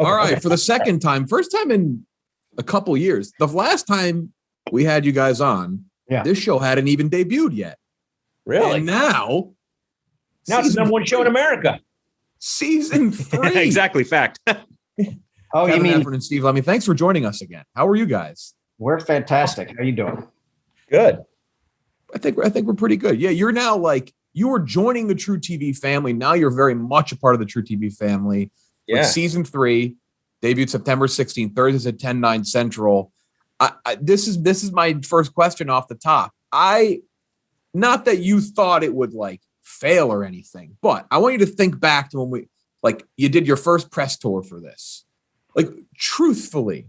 All right, for the second time, first time in a couple years. The last time we had you guys on, this show hadn't even debuted yet. Really? And now it's the number one show in America. Season 3. Exactly. Fact. Oh, Kevin, you mean Heffernan and Steve Lemme. Thanks for joining us again. How are you guys? We're fantastic. How are you doing? Good. I think we're pretty good. Yeah, you're now you are joining the True TV family. Now you're very much a part of the True TV family. Yeah. With season 3, debuted September 16th, Thursdays at 10/9 Central. This is my first question off the top. Not that you thought it would fail or anything, but I want you to think back to when you did your first press tour for this. Truthfully,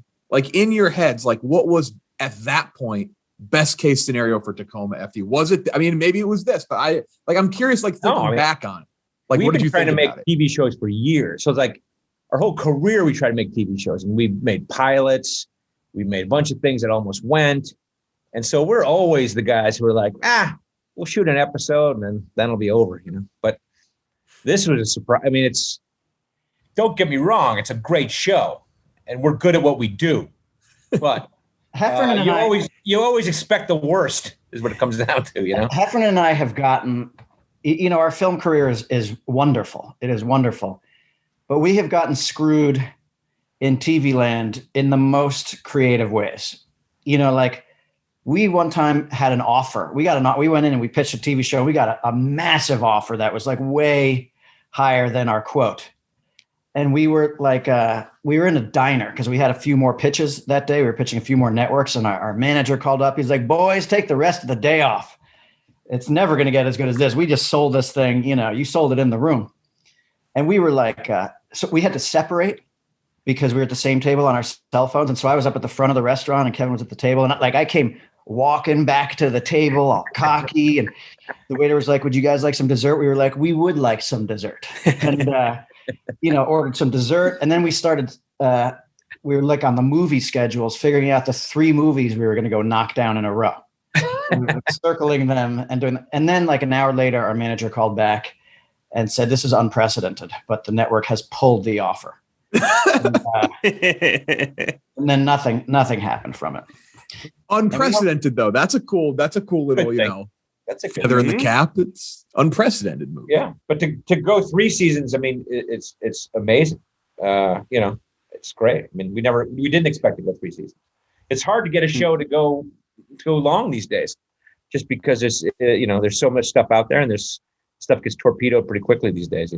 in your heads, what was at that point best case scenario for Tacoma FD? Was it? I mean, maybe it was this, but I'm curious. Thinking back on it, what did you think? We've been trying to make TV shows for years, so it's our whole career we tried to make TV shows, and we made pilots, we made a bunch of things that almost went, and so we're always the guys who are we'll shoot an episode and then it'll be over, But this was a surprise. I mean, don't get me wrong, it's a great show, and we're good at what we do, but. Heffernan and you always expect the worst is what it comes down to, Heffernan and I have gotten, our film career is wonderful. It is wonderful, but we have gotten screwed in TV land in the most creative ways. We one time had an offer. We went in and we pitched a TV show. We got a massive offer that was way higher than our quote. And we were we were in a diner because we had a few more pitches that day. We were pitching a few more networks, and our manager called up. He's like, boys, take the rest of the day off. It's never going to get as good as this. We just sold this thing. You sold it in the room. And we were so we had to separate because we were at the same table on our cell phones. And so I was up at the front of the restaurant and Kevin was at the table. And I came walking back to the table all cocky. And the waiter was like, would you guys like some dessert? We were like, we would like some dessert. And, ordered some dessert. And then we started, we were on the movie schedules, figuring out the 3 movies we were going to go knock down in a row, and we were circling them and doing. And then an hour later, our manager called back and said, this is unprecedented, but the network has pulled the offer. And then nothing happened from it. Unprecedented though. That's a cool little, that's a feather in the cap. It's unprecedented movie. Yeah, but to go 3 seasons, I mean, it's amazing. It's great. I mean, we didn't expect to go 3 seasons. It's hard to get a show to go long these days, just because there's so much stuff out there, and there's stuff gets torpedoed pretty quickly these days.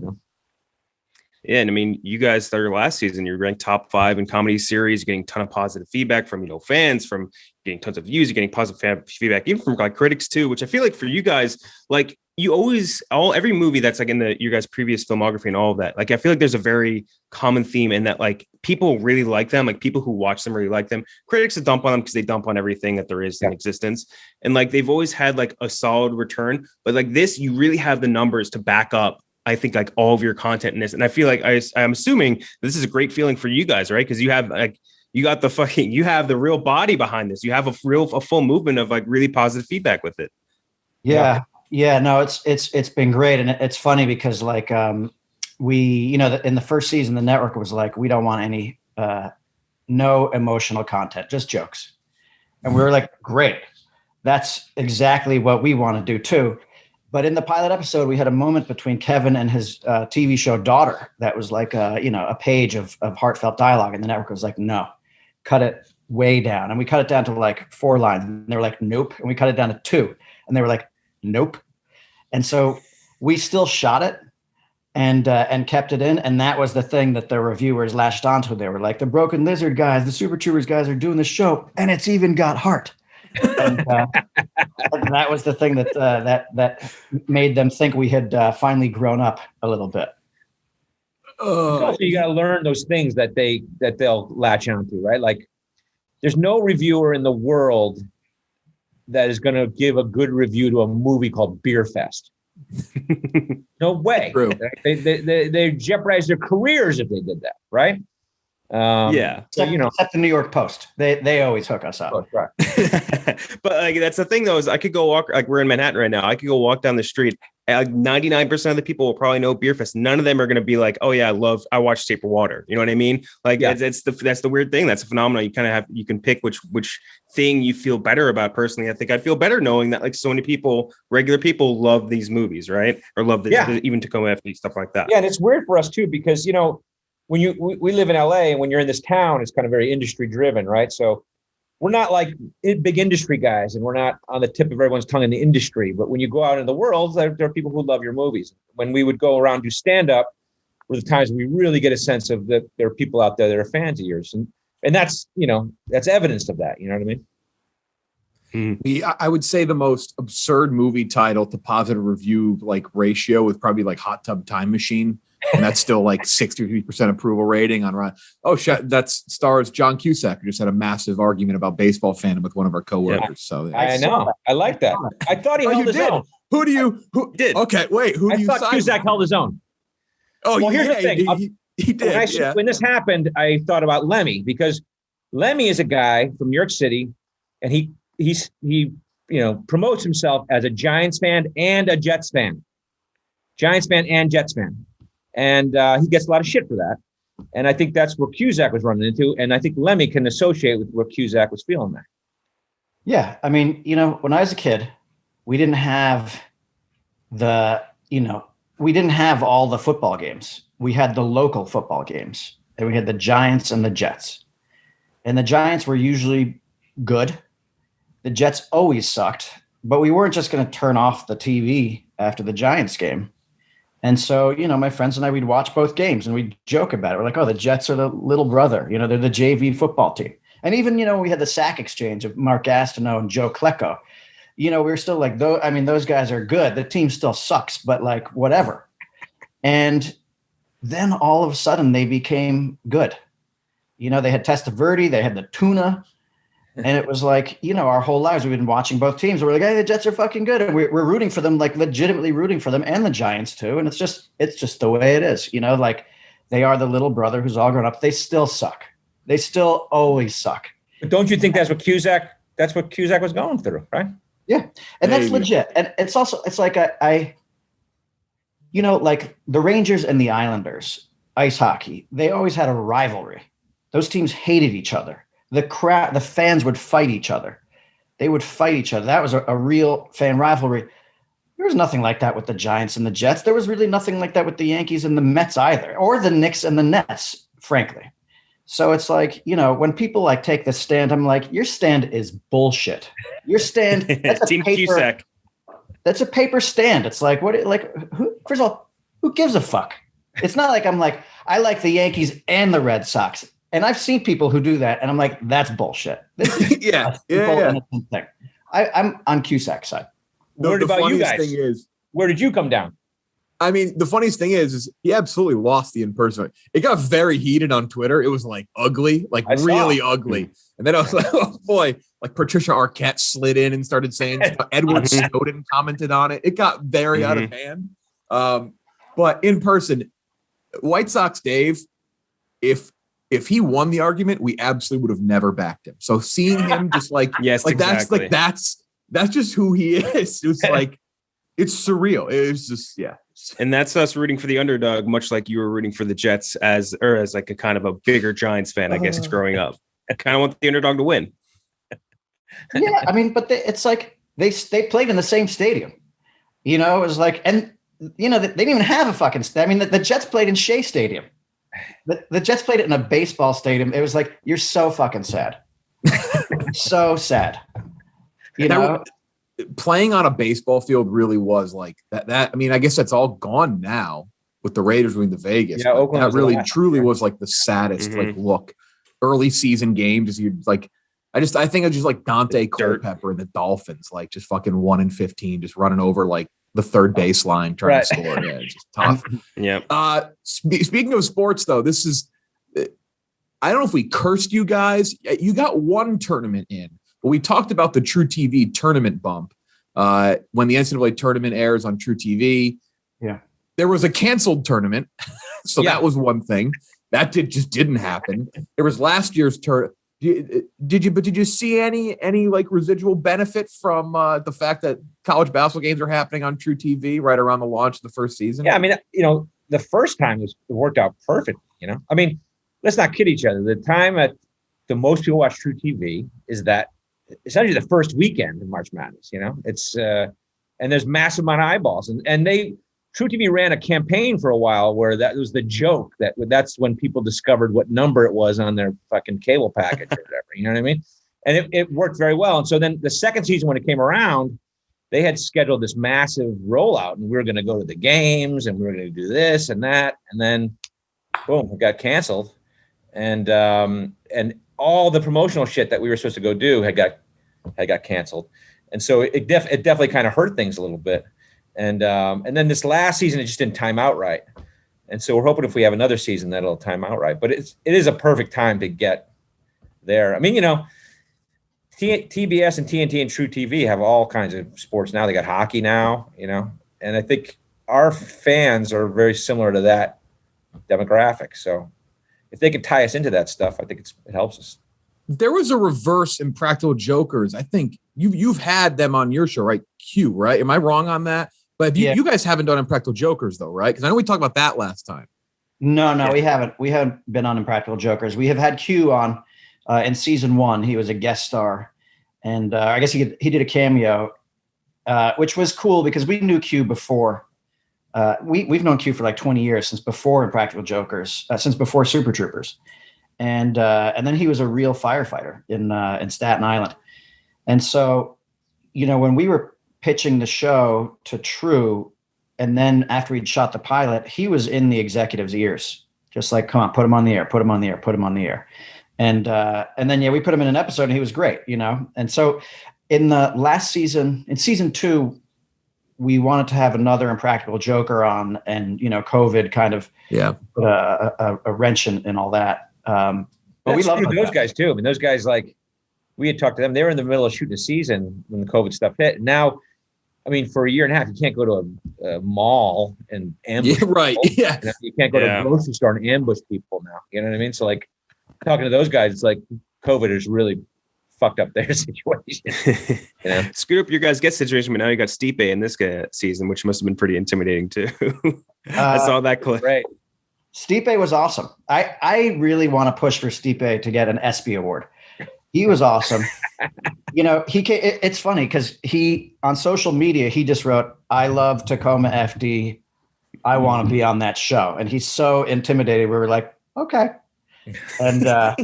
Yeah, and I mean, you guys started last season. You're ranked top 5 in comedy series. You're getting a ton of positive feedback from fans, from getting tons of views. You're getting positive feedback even from critics too. Which I feel for you guys, you always every movie that's in your guys' previous filmography and all of that. I feel there's a very common theme in that people really like them. People who watch them really like them. Critics that dump on them because they dump on everything that there is in existence. And they've always had a solid return. But this, you really have the numbers to back up. I think all of your content in this. And I feel I'm assuming this is a great feeling for you guys, right? Because you have you have the real body behind this. You have a full movement of really positive feedback with it. Yeah. No, it's been great. And it's funny because we, in the first season, the network was we don't want any, no emotional content, just jokes. And we were great. That's exactly what we want to do too. But in the pilot episode, we had a moment between Kevin and his TV show daughter that was a page of heartfelt dialogue. And the network was no, cut it way down. And we cut it down to 4 lines. And they were nope. And we cut it down to 2. And they were nope. And so we still shot it and kept it in. And that was the thing that the reviewers latched onto. They were the Broken Lizard guys, the Super Troopers guys are doing the show. And it's even got heart. And that was the thing that made them think we had finally grown up a little bit. Also, you got to learn those things that they'll latch onto, right? There's no reviewer in the world that is going to give a good review to a movie called Beer Fest. No way. True. They jeopardize their careers if they did that, right? Except the New York Post, they always hook us up. Oh, right. But that's the thing though, is I could go walk, we're in Manhattan right now. I could go walk down the street 99% of the people will probably know Beer Fest. None of them are going to be like, oh yeah, I watch Shape of Water. You know what I mean? Like that's the weird thing. That's a phenomenon. You kind of you can pick which thing you feel better about. Personally, I think I feel better knowing that like so many people, regular people, love these movies, right? Or love even Tacoma FD, stuff like that. Yeah, and it's weird for us too because when we live in LA, and when you're in this town, it's kind of very industry driven, right? So we're not like big industry guys, and we're not on the tip of everyone's tongue in the industry. But when you go out in the world, there are people who love your movies. When we would go around do stand up, were the times we really get a sense of that there are people out there that are fans of yours, and that's that's evidence of that. You know what I mean? I would say the most absurd movie title to positive review like ratio was probably like Hot Tub Time Machine. And that's still like 63% approval rating on Rotten. Oh, shit. That stars John Cusack, who just had a massive argument about baseball fandom with one of our coworkers. Yeah. So I know. I like that. I thought he held his own. Who did? Okay, wait. Who do you? I thought Cusack held his own. Oh, well, here's the thing. He did. When this happened, I thought about Lemme because Lemme is a guy from New York City, and he promotes himself as a Giants fan and a Jets fan. Giants fan and Jets fan. And he gets a lot of shit for that. And I think that's where Cusack was running into. And I think Lemme can associate with where Cusack was feeling that. Yeah. I mean, when I was a kid, we didn't have we didn't have all the football games. We had the local football games. And we had the Giants and the Jets. And the Giants were usually good. The Jets always sucked. But we weren't just going to turn off the TV after the Giants game. And so, my friends and I, we'd watch both games and we'd joke about it. We're like, oh, the Jets are the little brother. They're the JV football team. And even, we had the sack exchange of Mark Gastineau and Joe Klecko. We were still like, those guys are good. The team still sucks, but like, whatever. And then all of a sudden they became good. They had Testaverde, they had the tuna. And it was like, our whole lives we've been watching both teams. We're like, hey, the Jets are fucking good. And we're rooting for them, like legitimately rooting for them and the Giants too. And it's just the way it is, like they are the little brother who's all grown up. They still suck. They still always suck. But don't you think that's what Cusack was going through, right? Yeah. And that's legit. And it's like like the Rangers and the Islanders, ice hockey, they always had a rivalry. Those teams hated each other. The fans would fight each other. They would fight each other. That was a real fan rivalry. There was nothing like that with the Giants and the Jets. There was really nothing like that with the Yankees and the Mets either, or the Knicks and the Nets, frankly. So it's like, when people like take this stand, I'm like, your stand is bullshit. Your stand, that's Team Cusack. That's a paper stand. It's like, first of all, who gives a fuck? It's not like I'm like, I like the Yankees and the Red Sox. And I've seen people who do that, and I'm like, that's bullshit. This is yeah. Thing. I'm on Cusack's side. What about you guys? Where did you come down? I mean, the funniest thing is he absolutely lost the in-person. It got very heated on Twitter. It was like ugly, like really ugly. And then I was like, oh boy, like Patricia Arquette slid in and started saying stuff. Edward Snowden commented on it. It got very out of hand. But in person, White Sox Dave, if he won the argument, we absolutely would have never backed him. So seeing him just like, yes, like exactly. that's just who he is. It was like, it's surreal. It was just, yeah. And that's us rooting for the underdog, much like you were rooting for the Jets as like a kind of a bigger Giants fan, I guess it's growing up. I kind of want the underdog to win. Yeah. I mean, but it's like they played in the same stadium, it was like, and they didn't even have a fucking, I mean, the Jets played in Shea Stadium. The Jets played it in a baseball stadium. It was like, you're so fucking sad. So sad. Playing on a baseball field really was like that. I mean, I guess that's all gone now with the Raiders moving to Vegas. Yeah, Oakland that really truly was like the saddest like look. Early season games is you like I think it's just like Dante Culpepper and the Dolphins, like just fucking 1-15, just running over like the third baseline trying to score. Yeah, it's just tough. Yeah. Speaking of sports, though, this is I don't know if we cursed you guys. You got one tournament in, but we talked about the True TV tournament bump when the NCAA tournament airs on True TV. Yeah, there was a canceled tournament, so that was one thing that just didn't happen. There was last year's tournament. Did you see any like residual benefit from the fact that college basketball games are happening on True TV right around the launch of the first season? Yeah, I mean, the first time it worked out perfect. I mean, let's not kid each other. The time at the most people watch True TV is that essentially the first weekend in March Madness. It's and there's massive amount of eyeballs, and True TV ran a campaign for a while where that was the joke that's when people discovered what number it was on their fucking cable package or whatever. You know what I mean? And it worked very well. And so then the second season, when it came around, they had scheduled this massive rollout, and we were going to go to the games, and we were going to do this and that, and then boom, it got canceled, and all the promotional shit that we were supposed to go do had got canceled, and so it definitely kind of hurt things a little bit. And then this last season, it just didn't time out right. And so we're hoping if we have another season that it'll time out right. But it is a perfect time to get there. I mean, TBS and TNT and True TV have all kinds of sports now. They got hockey now, and I think our fans are very similar to that demographic. So if they can tie us into that stuff, I think it helps us. There was a reverse in Practical Jokers. I think you've had them on your show, right? Q, right? Am I wrong on that? But you guys haven't done Impractical Jokers, though, right? Because I know we talked about that last time. No, we haven't. We haven't been on Impractical Jokers. We have had Q on in season 1. He was a guest star, and I guess he did a cameo, which was cool because we knew Q before. We've known Q for like 20 years, since before Impractical Jokers, since before Super Troopers, and then he was a real firefighter in Staten Island, and so when we were pitching the show to True, and then after he'd shot the pilot, he was in the executives' ears, just like, come on, put him on the air, put him on the air, put him on the air. And then we put him in an episode, and he was great, And so in the last season, in season 2, we wanted to have another Impractical Joker on, and COVID kind of put a wrench in all that. But we love those guys too. I mean, those guys, like, we had talked to them. They were in the middle of shooting a season when the COVID stuff hit. Now, I mean, for a year and a half, you can't go to a mall and ambush people. Right. Yeah. You can't go to a grocery store and ambush people now. You know what I mean? So, like, talking to those guys, it's like COVID has really fucked up their situation. Screwed up your guys' guest situation, but now you got Stipe in this season, which must have been pretty intimidating too. I saw that clip. Right. Stipe was awesome. I really want to push for Stipe to get an ESPY award. He was awesome. It's funny because he, on social media, he just wrote, "I love Tacoma FD. I want to be on that show." And he's so intimidated. We were like, okay. And I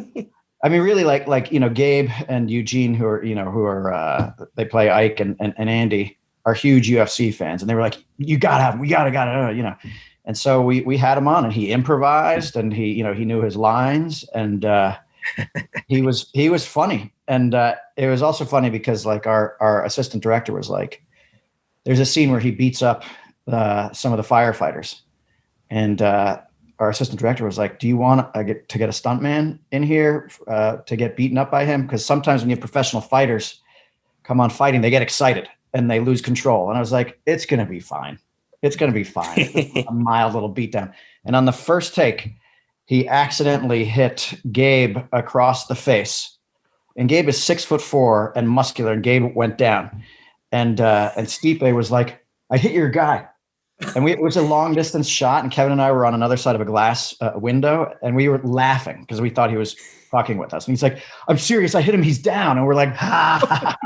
mean, really, like Gabe and Eugene, who are they play Ike and Andy, are huge UFC fans, and they were like, "You gotta have him. We gotta. And so we had him on, and he improvised, and he knew his lines, and he was funny. And it was also funny because like our assistant director was like, there's a scene where he beats up some of the firefighters, and our assistant director was like, "Do you want to get a stuntman in here to get beaten up by him? Because sometimes when you have professional fighters come on fighting, they get excited and they lose control." And I was like, "It's gonna be fine. It's gonna be fine." A mild little beatdown. And on the first take, he accidentally hit Gabe across the face. And Gabe is 6'4" and muscular, and Gabe went down. And Stipe was like, "I hit your guy." And it was a long distance shot, and Kevin and I were on another side of a glass window, and we were laughing because we thought he was fucking with us. And he's like, "I'm serious, I hit him, he's down." And we're like, ha.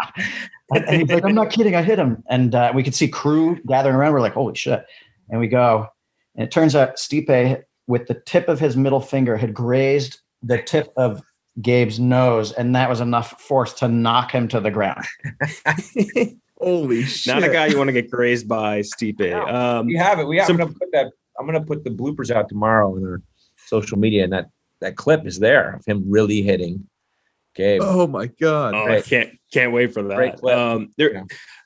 And he's like, "I'm not kidding, I hit him." And we could see crew gathering around. We're like, holy shit. And we go, and it turns out Stipe, with the tip of his middle finger, had grazed the tip of Gabe's nose, and that was enough force to knock him to the ground. Holy shit. Not a guy you want to get grazed by, Stipe. We have it. I'm going to put the bloopers out tomorrow on our social media, and that clip is there of him really hitting Gabe. Oh my God. Oh, right. I can't wait for that. Great clip.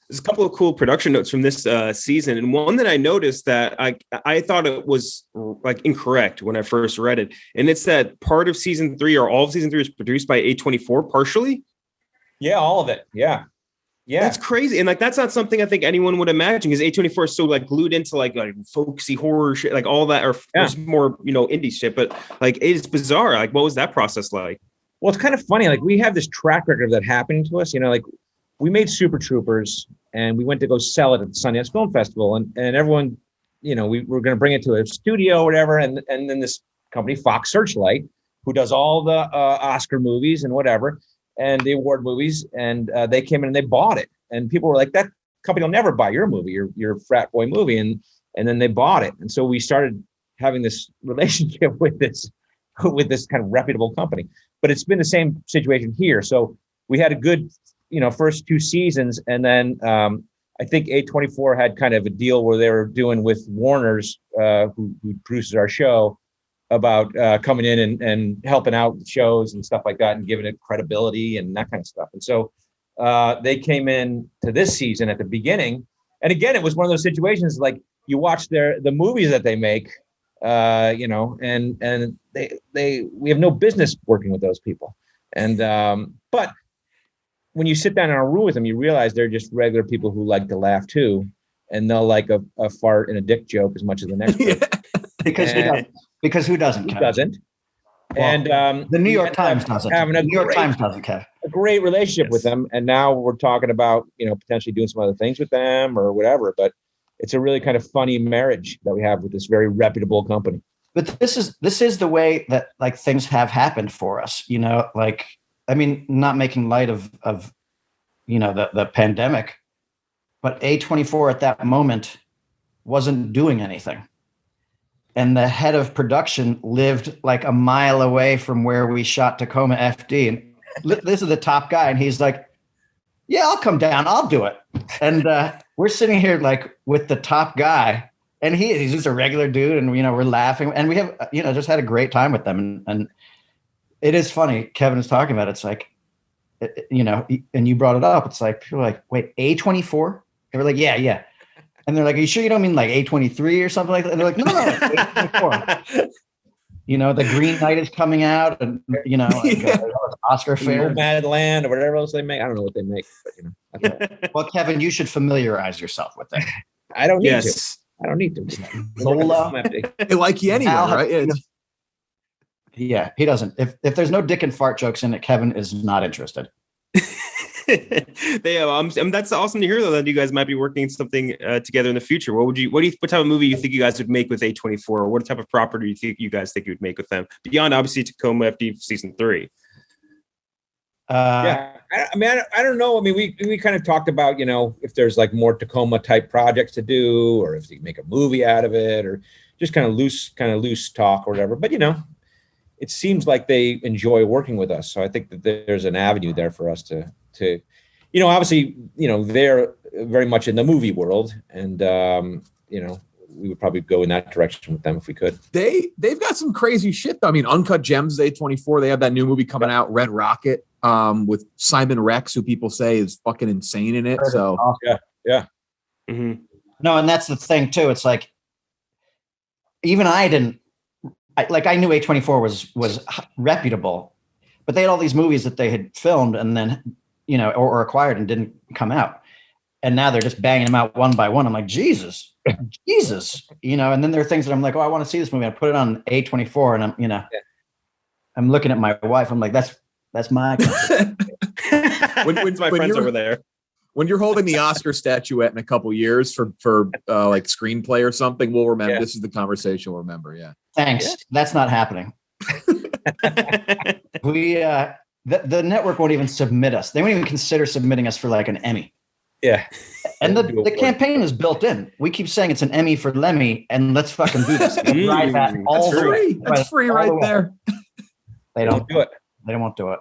There's a couple of cool production notes from this season, and one that I noticed that I thought it was like incorrect when I first read it, and it's that part of season 3 or all of season 3 is produced by A24 partially. Yeah, all of it. Yeah. That's crazy, and like that's not something I think anyone would imagine because A24 is so like glued into like folksy horror shit, like all that, or more indie shit. But like it's bizarre. Like, what was that process like? Well, it's kind of funny. Like we have this track record of that happening to us. Like we made Super Troopers and we went to go sell it at the Sundance Film Festival, and everyone, we were going to bring it to a studio or whatever, and then this company, Fox Searchlight, who does all the Oscar movies and whatever, and the award movies, and they came in and they bought it, and people were like, that company will never buy your movie, your frat boy movie, and then they bought it, and so we started having this relationship with this kind of reputable company. But it's been the same situation here. So we had a good, first 2 seasons, and then I think A24 had kind of a deal where they were doing with Warner's, who produces our show, about coming in and helping out the shows and stuff like that, and giving it credibility and that kind of stuff. And so they came in to this season at the beginning, and again, it was one of those situations like you watch the movies that they make. And we have no business working with those people. And, but when you sit down in a room with them, you realize they're just regular people who like to laugh too. And they'll like a fart and a dick joke as much as the next person. Because who doesn't? Who doesn't? Well, and the New York Times doesn't. The New York Times doesn't, Kev. A great relationship with them. And now we're talking about, potentially doing some other things with them or whatever, but it's a really kind of funny marriage that we have with this very reputable company. But this is the way that like things have happened for us, not making light of the pandemic, but A24 at that moment wasn't doing anything. And the head of production lived like a mile away from where we shot Tacoma FD. And this is the top guy. And he's like, yeah, I'll come down. I'll do it. And we're sitting here like with the top guy, and he's just a regular dude, and we're laughing, and we have just had a great time with them. And it is funny. Kevin is talking about it. It's like, and you brought it up. It's like people are like, wait, A24? And we're like, yeah. And they're like, are you sure you don't mean like A23 or something like that? And they're like, no, A24. The Green Knight is coming out, and Oscar Fair, Nomadland, or whatever else they make. I don't know what they make, but Well, Kevin, you should familiarize yourself with that. I don't need to. I don't need to. Zola, like you anyway, right? Yeah, he doesn't. If there's no dick and fart jokes in it, Kevin is not interested. That's awesome to hear though, that you guys might be working something together in the future. What type of movie you think you guys would make with A24, or what type of property you guys think you would make with them beyond obviously Tacoma FD season 3? I don't know. I mean, we kind of talked about, if there's like more Tacoma type projects to do, or if you make a movie out of it, or just kind of loose talk or whatever. But, it seems like they enjoy working with us. So I think that there's an avenue there for us to obviously, they're very much in the movie world, and, we would probably go in that direction with them if we could. They've got some crazy shit though. I mean, Uncut Gems, A24, they have that new movie coming out, Red Rocket, with Simon Rex, who people say is fucking insane in it. So yeah. Mm-hmm. No, and that's the thing too. It's like, even I knew A24 was reputable, but they had all these movies that they had filmed and then, or acquired and didn't come out. And now they're just banging them out one by one. I'm like, Jesus. And then there are things that I'm like, oh, I want to see this movie. I put it on A24, and I'm looking at my wife. I'm like, that's my. when my friends over there. When you're holding the Oscar statuette in a couple years for like screenplay or something, we'll remember. Yeah. This is the conversation we'll remember. Yeah. Thanks. Yeah. That's not happening. The network won't even submit us. They won't even consider submitting us for like an Emmy. Yeah. And the campaign is built in. We keep saying it's an Emmy for Lemme, and let's fucking do this. That's free. That's free right there. They don't do it. They won't do it.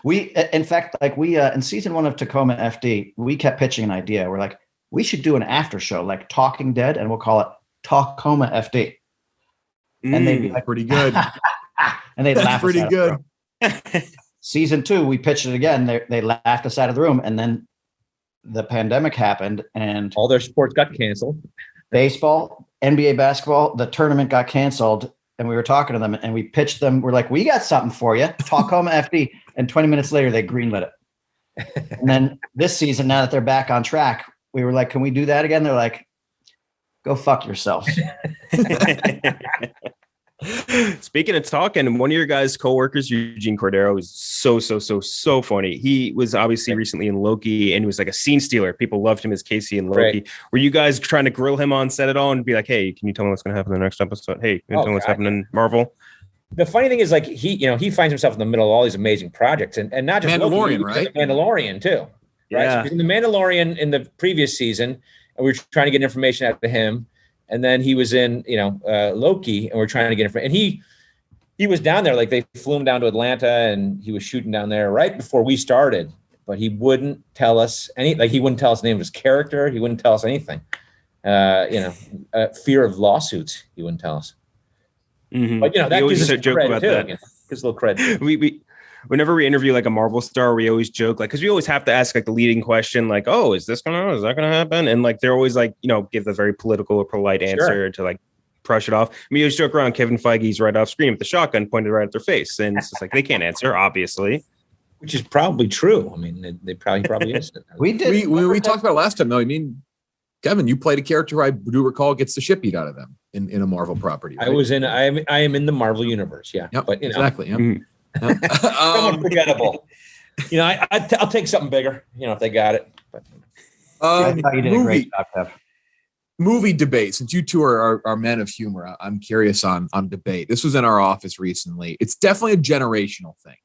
We, in fact, in season 1 of Tacoma FD, we kept pitching an idea. We're like, we should do an after show, like Talking Dead, and we'll call it Tacoma FD. And they'd be like, pretty good. And they'd laugh. Pretty good. Season 2, we pitched it again. They laughed us out of the room, and then the pandemic happened, and all their sports got canceled. Baseball, NBA basketball, the tournament got canceled, and we were talking to them, and we pitched them. We're like, we got something for you, Tacoma FD. And 20 minutes later, they greenlit it. And then this season, now that they're back on track, we were like, can we do that again? They're like, go fuck yourselves. Speaking of talking, one of your guys' coworkers, Eugene Cordero, is so funny. He was obviously recently in Loki, and he was like a scene stealer. People loved him as Casey in Loki. Right. Were you guys trying to grill him on set at all and be like, "Hey, can you tell me what's going to happen in the next episode? Hey, can you tell me what's happening in Marvel?" The funny thing is, like, he finds himself in the middle of all these amazing projects, and not just Mandalorian, Loki, right? Mandalorian too, right? Yeah. So he's in the Mandalorian in the previous season, and we were trying to get information out of him, and then he was in Loki, and we're trying to get information, and he was down there, like they flew him down to Atlanta, and he was shooting down there right before we started, but he wouldn't tell us he wouldn't tell us the name of his character, he wouldn't tell us anything, fear of lawsuits, he wouldn't tell us. Mm-hmm. But that gives us joke about that. Gives a little credit. We whenever we interview like a Marvel star, we always joke because we always have to ask like the leading question, like, "Oh, is that gonna happen?" And like they're always like, give the very political or polite answer to like brush it off. We always joke around Kevin Feige's right off screen with the shotgun pointed right at their face, and it's just like they can't answer, obviously. Which is probably true. I mean, they probably is. We talked about it last time, though. I mean, Kevin, you played a character I do recall gets the shit beat out of them in a Marvel property. Right? I am in the Marvel universe, yeah. Yep, but exactly. Yep. Somewhat forgettable. I'll take something bigger. If they got it. But I thought you did a great job, Kev. Movie debate. Since you two are men of humor, I'm curious on debate. This was in our office recently. It's definitely a generational thing,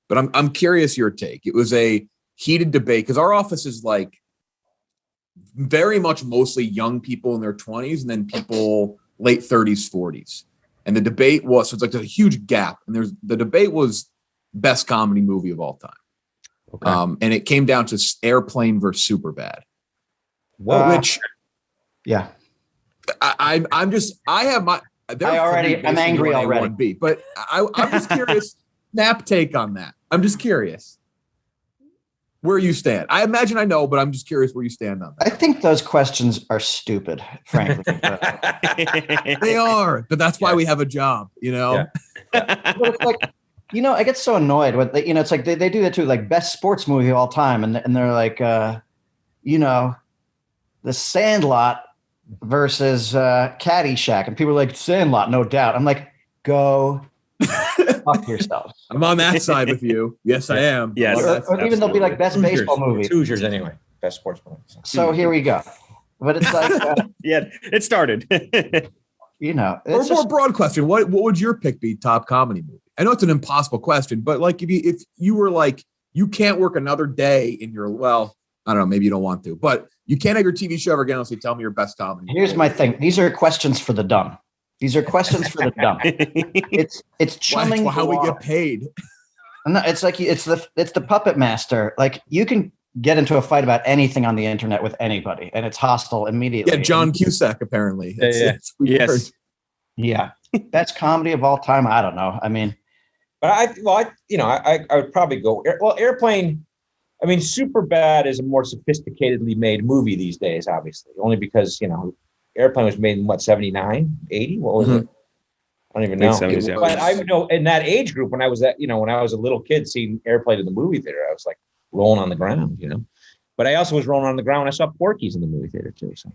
but I'm curious your take. It was a heated debate because our office is like very much mostly young people in their 20s and then people late 30s, 40s. And the debate was, so it's like a huge gap. And the debate was best comedy movie of all time. Okay. And it came down to Airplane versus Superbad. Which, yeah, I'm angry already. But I'm just curious, Snap take on that. I'm just curious where you stand. I imagine I know, but I'm just curious where you stand on that. I think those questions are stupid, frankly. They are, but that's why we have a job, Yeah. But it's like, I get so annoyed with, it's like they do that too, like best sports movie of all time. And they're like, The Sandlot versus Caddyshack. And people are like, Sandlot, no doubt. I'm like, go fuck yourself. I'm on that side with you. Yes, I am. Yes. Or even they'll be like best baseball movie. Hoosiers anyway. Best sports movie. So here we go. But it's like yeah, it started. Or more broad question. What would your pick be? Top comedy movie? I know it's an impossible question, but like if you were like you can't work another day in your I don't know, maybe you don't want to, but you can't have your TV show ever again unless you tell me your best comedy movie. Here's my thing. These are questions for the dumb. These are questions for the dumb. It's chumming. How we get paid. No, it's like it's the puppet master. Like you can get into a fight about anything on the internet with anybody, and it's hostile immediately. Yeah, John Cusack apparently. Yes. Yeah, best comedy of all time. I don't know. I mean, but I would probably go. Airplane. I mean, Superbad is a more sophisticatedly made movie these days, obviously, only because Airplane was made in 79, 80? What was it? I don't even know. 70s, but I know in that age group when I was when I was a little kid seeing Airplane in the movie theater, I was like rolling on the ground, But I also was rolling on the ground when I saw Porky's in the movie theater too. So,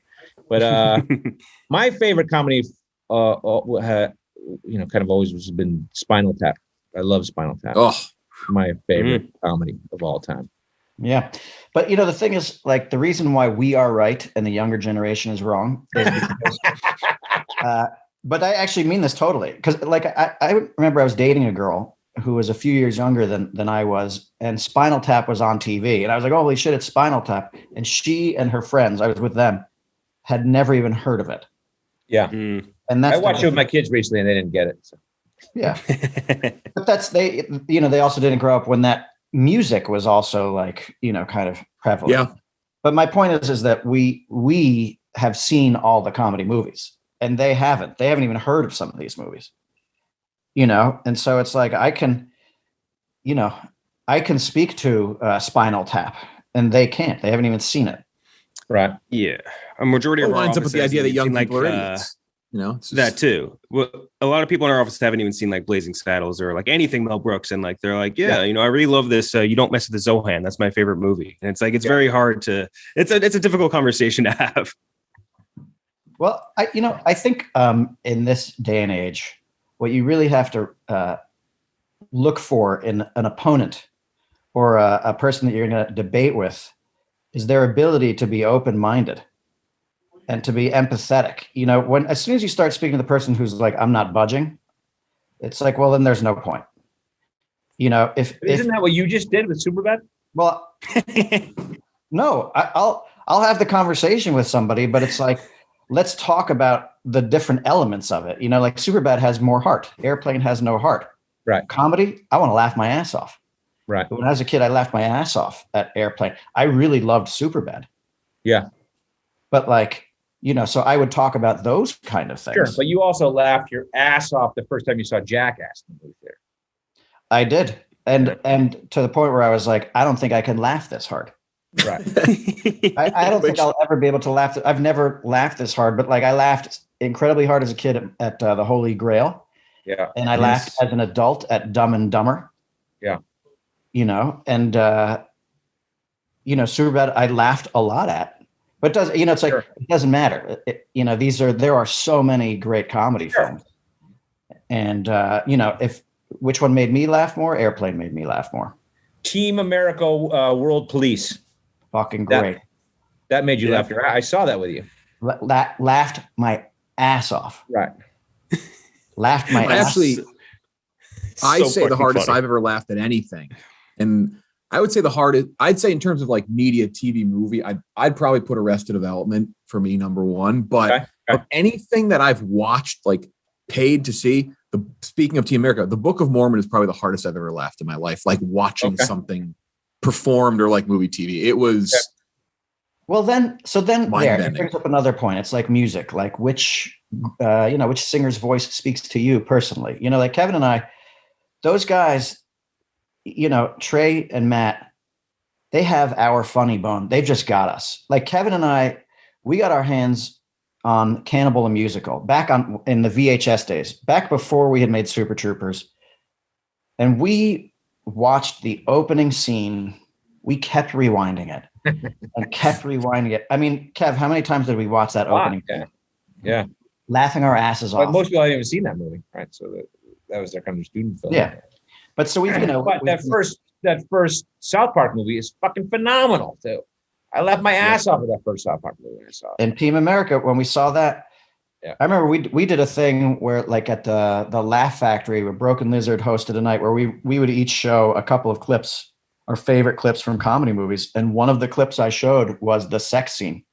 but my favorite comedy, kind of always has been Spinal Tap. I love Spinal Tap. Oh, my favorite comedy of all time. Yeah. But, the thing is, like, the reason why we are right and the younger generation is wrong is because, but I actually mean this totally. Because, like, I remember I was dating a girl who was a few years younger than I was, and Spinal Tap was on TV. And I was like, holy shit, it's Spinal Tap. And she and her friends, I was with them, had never even heard of it. Yeah. And that's I watched it with my kids recently and they didn't get it. So. Yeah. But they also didn't grow up when that music was also like, kind of prevalent. Yeah. But my point is that we have seen all the comedy movies and they haven't even heard of some of these movies, And so it's like, I can speak to Spinal Tap and they can't, they haven't even seen it. Right. Yeah. A majority of lines up with the idea that young people are idiots. That too. Well, a lot of people in our office haven't even seen like Blazing Saddles or like anything Mel Brooks, and like they're like, I really love this. You Don't Mess with the Zohan. That's my favorite movie, and it's like it's very hard to. It's a difficult conversation to have. Well, I think in this day and age, what you really have to look for in an opponent or a person that you're going to debate with is their ability to be open-minded and to be empathetic. You know, as soon as you start speaking to the person who's like, I'm not budging, it's like, well, then there's no point. You know, isn't that what you just did with Superbad? Well, no, I'll have the conversation with somebody, but it's like, let's talk about the different elements of it. You know, like Superbad has more heart. Airplane has no heart. Right. Comedy, I want to laugh my ass off. Right. But when I was a kid, I laughed my ass off at Airplane. I really loved Superbad. Yeah. But like, you know, so I would talk about those kind of things. Sure, but you also laughed your ass off the first time you saw Jackass in the movie theater. I did. And to the point where I was like, I don't think I can laugh this hard. Right. I don't think I'll ever be able to laugh. I've never laughed this hard, but like I laughed incredibly hard as a kid at the Holy Grail. Yeah. And I laughed as an adult at Dumb and Dumber. Yeah. You know, and, you know, Superbad, I laughed a lot at. But it does, you know, it's like, It doesn't matter. You know, there are so many great comedy films. And, you know, which one made me laugh more? Airplane made me laugh more. Team America World Police. Fucking great. That made you laugh. I saw that with you. Laughed my ass off. Right. Laughed my ass. Actually, I say the hardest I've ever laughed at anything. And I would say the hardest, I'd say in terms of like media, TV, movie, I'd probably put Arrested Development for me, number one. But of anything that I've watched, like paid to see, speaking of Team America, the Book of Mormon is probably the hardest I've ever laughed in my life. Like watching something performed or like movie TV. It was. Well, then it brings up another point. It's like music, like which singer's voice speaks to you personally. You know, like Kevin and I, those guys, you know, Trey and Matt, they have our funny bone. They've just got us. Like Kevin and I, we got our hands on Cannibal the Musical back in the VHS days, back before we had made Super Troopers. And we watched the opening scene. We kept rewinding it and kept rewinding it. I mean, Kev, how many times did we watch that opening? Yeah. Laughing our asses off. Most people haven't even seen that movie, right? So that was their kind of student film. Yeah. But so we've, you know, but that first South Park movie is fucking phenomenal too. I laughed my ass off at that first South Park movie I saw. And Team America, when we saw that, I remember we did a thing where, like at the Laugh Factory, where Broken Lizard hosted a night where we would each show a couple of clips, our favorite clips from comedy movies, and one of the clips I showed was the sex scene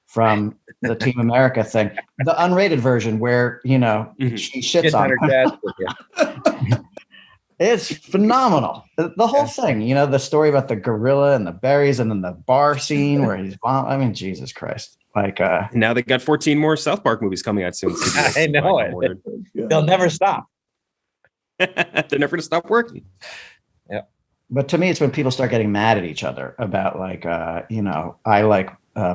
from the Team America thing, the unrated version where, you know, she shits on her. It's phenomenal. The whole thing, you know, the story about the gorilla and the berries and then the bar scene where he's, I mean, Jesus Christ. Like, now they got 14 more South Park movies coming out soon. I know it. They'll never stop. They're never going to stop working. Yeah. But to me, it's when people start getting mad at each other about like, you know, I like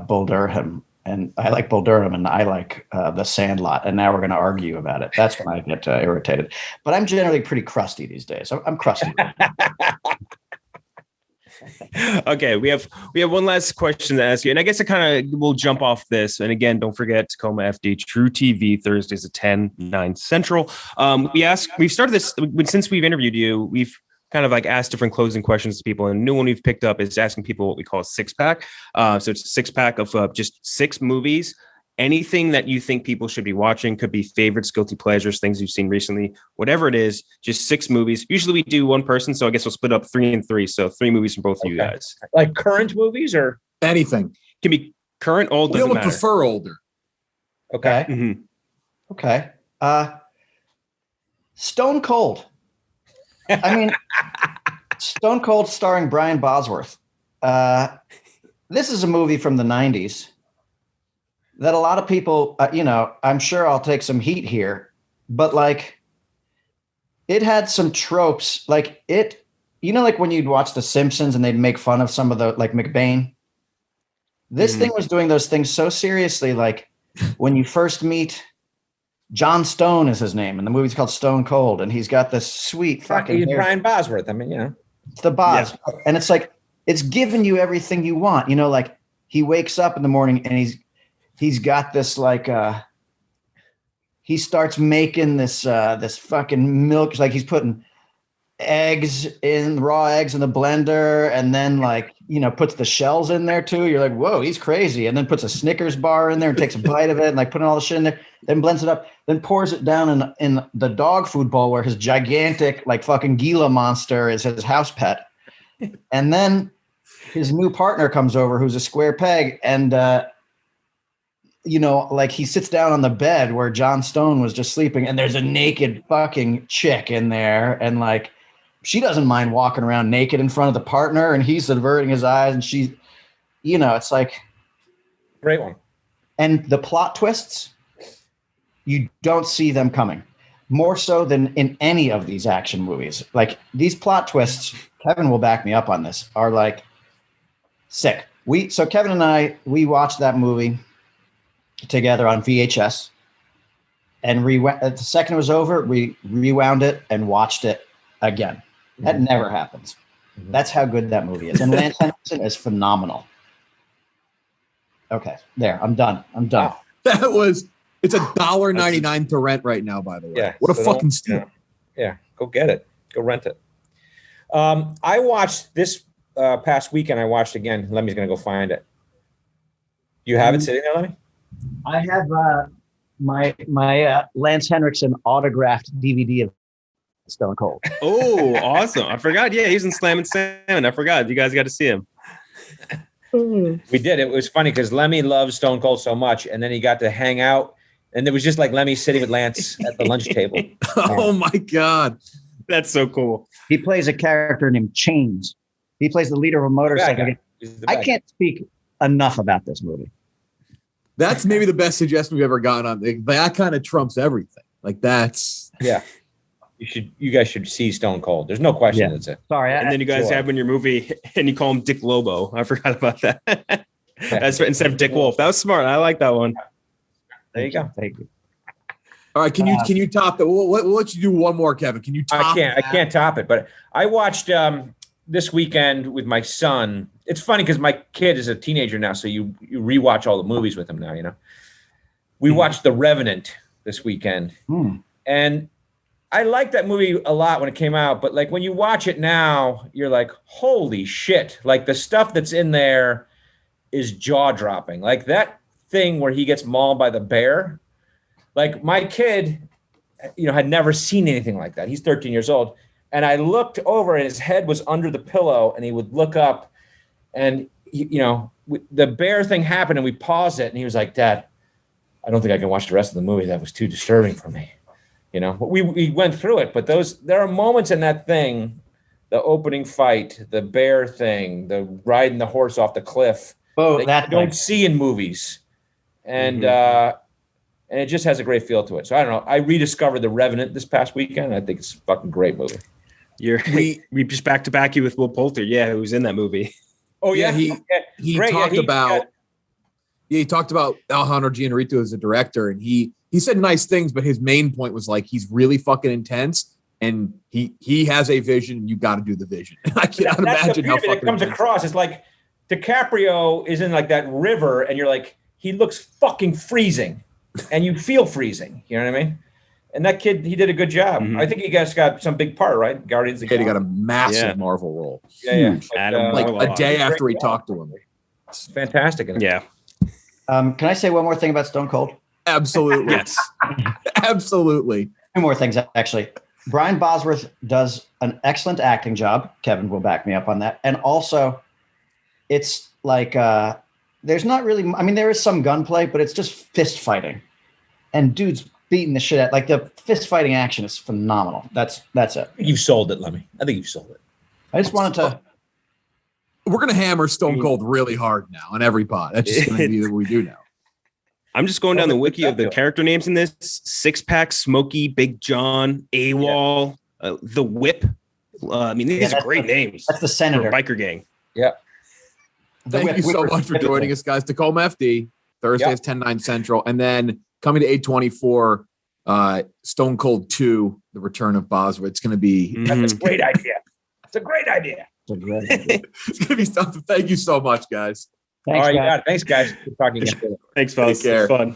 Bull Durham and I like Bull Durham and I like The Sandlot. And now we're going to argue about it. That's when I get irritated. But I'm generally pretty crusty these days. I'm crusty. Okay, we have one last question to ask you, and I guess it kind of will jump off this. And again, don't forget Tacoma FD True TV Thursdays at 10/9 Central. We've started this since we've interviewed you. We've kind of like asked different closing questions to people, and a new one we've picked up is asking people what we call a six pack. So it's a six pack of just 6 movies. Anything that you think people should be watching, could be favorites, guilty pleasures, things you've seen recently, whatever it is, just 6 movies. Usually we do one person, so I guess we'll split up 3 and 3. So 3 movies from both of you guys. Like current movies or anything? Can be current, old, doesn't matter. Prefer older. Okay. Mm-hmm. Okay. Stone Cold. I mean, Stone Cold starring Brian Bosworth. This is a movie from the 90s. That a lot of people, you know, I'm sure I'll take some heat here, but like it had some tropes, like it, you know, like when you'd watch The Simpsons and they'd make fun of some of the, like McBain. This thing was doing those things so seriously. Like when you first meet John Stone is his name, and the movie's called Stone Cold, and he's got this sweet fucking hair. Brian Bosworth. I mean, you know, it's the Bos, and it's like it's giving you everything you want. You know, like he wakes up in the morning and he's got this like he starts making this fucking milk. Like he's putting raw eggs in the blender, and then puts the shells in there too. You're like, whoa, he's crazy. And then puts a Snickers bar in there and takes a bite of it and putting all the shit in there, then blends it up, then pours it down in the dog food bowl where his gigantic fucking Gila monster is his house pet. And then his new partner comes over who's a square peg, and he sits down on the bed where John Stone was just sleeping, and there's a naked fucking chick in there, and she doesn't mind walking around naked in front of the partner, and he's averting his eyes, and she's, it's great one. And the plot twists, you don't see them coming, more so than in any of these action movies. These plot twists, Kevin will back me up on this, are sick. So Kevin and I, we watched that movie together on VHS, and the second it was over, we rewound it and watched it again. That never happens. That's how good that movie is. And Lance Henriksen is phenomenal. Okay, there. I'm done. Wow. It's $1.99 to rent right now, by the way. Yeah, what a fucking steal. Yeah, go get it. Go rent it. I watched this past weekend. I watched again. Lemmy's going to go find it. You have it sitting there, Lemmy? I have my Lance Henriksen autographed DVD of Stone Cold. Oh, awesome. I forgot. Yeah, he's in Slam and Salmon. I forgot. You guys got to see him. We did. It was funny because Lemmy loves Stone Cold so much, and then he got to hang out, and it was just like Lemmy sitting with Lance at the lunch table. Oh, my God. That's so cool. He plays a character named Chains. He plays the leader of a motorcycle. I can't speak enough about this movie. That's maybe the best suggestion we've ever gotten on. That kind of trumps everything. That's yeah. You guys should see Stone Cold. There's no question. Yeah. It's it. Sorry. And then you guys have in your movie, and you call him Dick Lobo. I forgot about that. That's instead of Dick Wolf. That was smart. I like that one. There you go. Thank you. All right. Can you top that? We'll let you do one more, Kevin. Can you top I can't top it. But I watched this weekend with my son. It's funny because my kid is a teenager now, so you rewatch all the movies with him now. We watched The Revenant this weekend, and I liked that movie a lot when it came out. But when you watch it now, you're like, holy shit! The stuff that's in there is jaw dropping. That thing where he gets mauled by the bear. My kid, had never seen anything like that. He's 13 years old, and I looked over, and his head was under the pillow, and he would look up. And, the bear thing happened, and we paused it, and he was like, Dad, I don't think I can watch the rest of the movie. That was too disturbing for me. We went through it, but there are moments in that thing, the opening fight, the bear thing, the riding the horse off the cliff, that you don't see in movies. And and it just has a great feel to it. So I don't know. I rediscovered The Revenant this past weekend. I think it's a fucking great movie. We just back to back you with Will Poulter. Yeah, who was in that movie. Oh yeah, he talked about Alejandro Gianrico as a director, and he said nice things, but his main point was he's really fucking intense, and he has a vision, and you got to do the vision. I cannot imagine how fucking it comes across. It's like DiCaprio is in that river, and you're like, he looks fucking freezing, and you feel freezing. You know what I mean? And that kid, he did a good job. Mm-hmm. I think he got some big part, right? Guardians of the Galaxy. He got a massive Marvel role. Yeah. Adam, a day after he talked to him. It's fantastic. Yeah. Can I say one more thing about Stone Cold? Absolutely. Yes. Absolutely. Two more things, actually. Brian Bosworth does an excellent acting job. Kevin will back me up on that. And also, it's there's not really, there is some gunplay, but it's just fist fighting. And dudes beating the shit out. The fist fighting action is phenomenal. That's it. You've sold it, Lemmy. I think you've sold it. I just wanted to. We're going to hammer Stone Cold really hard now on every pod. That's just going to be what we do now. I'm just going down the wiki of the character names in this. Six Pack, Smokey, Big John, AWOL, The Whip. These are great names. That's the senator. Biker gang. Yeah. Thank you so much for joining us, guys. Tacoma FD, Thursdays, 10/9 Central. And then coming to 8/24, Stone Cold 2, The Return of Bosworth. It's going to be... That's a great idea. It's a great idea. It's going to be something. Thank you so much, guys. Thanks, all right, guys. Thanks, guys. Good talking again. Thanks, fellas. Take care. Fun.